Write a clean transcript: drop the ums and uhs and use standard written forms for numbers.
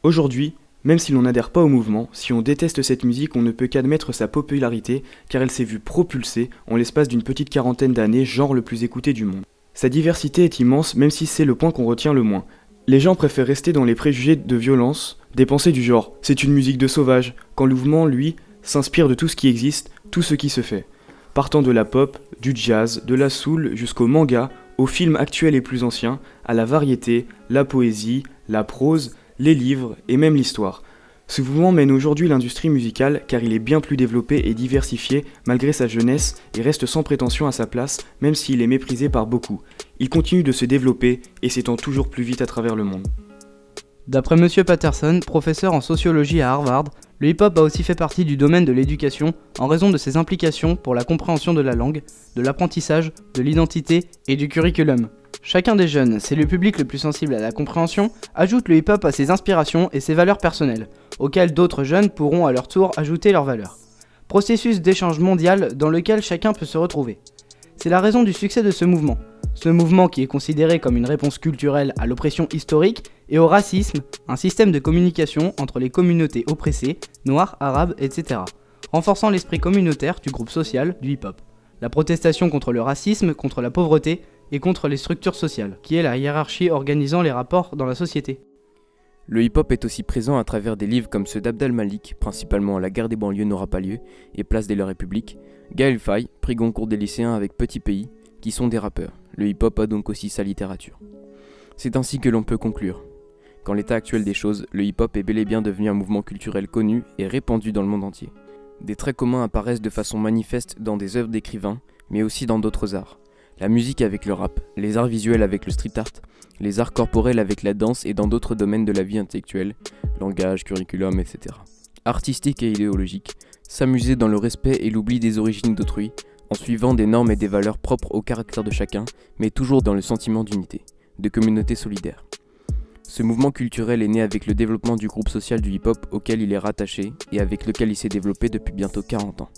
Aujourd'hui, même si l'on n'adhère pas au mouvement, si on déteste cette musique, on ne peut qu'admettre sa popularité car elle s'est vue propulsée en l'espace d'une petite quarantaine d'années, genre le plus écouté du monde. Sa diversité est immense même si c'est le point qu'on retient le moins. Les gens préfèrent rester dans les préjugés de violence, des pensées du genre « c'est une musique de sauvage », quand le mouvement, lui, s'inspire de tout ce qui existe, tout ce qui se fait. Partant de la pop, du jazz, de la soul jusqu'au manga, aux films actuels et plus anciens, à la variété, la poésie, la prose, les livres et même l'histoire. Ce mouvement mène aujourd'hui l'industrie musicale car il est bien plus développé et diversifié malgré sa jeunesse et reste sans prétention à sa place même s'il est méprisé par beaucoup. Il continue de se développer et s'étend toujours plus vite à travers le monde. D'après M. Patterson, professeur en sociologie à Harvard, le hip-hop a aussi fait partie du domaine de l'éducation en raison de ses implications pour la compréhension de la langue, de l'apprentissage, de l'identité et du curriculum. Chacun des jeunes, c'est le public le plus sensible à la compréhension, ajoute le hip-hop à ses inspirations et ses valeurs personnelles, auxquelles d'autres jeunes pourront à leur tour ajouter leurs valeurs. Processus d'échange mondial dans lequel chacun peut se retrouver. C'est la raison du succès de ce mouvement. Ce mouvement qui est considéré comme une réponse culturelle à l'oppression historique et au racisme, un système de communication entre les communautés oppressées, noires, arabes, etc., renforçant l'esprit communautaire du groupe social du hip-hop. La protestation contre le racisme, contre la pauvreté et contre les structures sociales, qui est la hiérarchie organisant les rapports dans la société. Le hip-hop est aussi présent à travers des livres comme ceux d'Abd al-Malik, principalement La guerre des banlieues n'aura pas lieu et Place de la République, Gaël Faye, prix Goncourt des lycéens avec Petit Pays, qui sont des rappeurs. Le hip-hop a donc aussi sa littérature. C'est ainsi que l'on peut conclure qu'en l'état actuel des choses, le hip-hop est bel et bien devenu un mouvement culturel connu et répandu dans le monde entier. Des traits communs apparaissent de façon manifeste dans des œuvres d'écrivains, mais aussi dans d'autres arts. La musique avec le rap, les arts visuels avec le street art, les arts corporels avec la danse et dans d'autres domaines de la vie intellectuelle, langage, curriculum, etc. Artistique et idéologique, s'amuser dans le respect et l'oubli des origines d'autrui, en suivant des normes et des valeurs propres au caractère de chacun, mais toujours dans le sentiment d'unité, de communauté solidaire. Ce mouvement culturel est né avec le développement du groupe social du hip-hop auquel il est rattaché et avec lequel il s'est développé depuis bientôt 40 ans.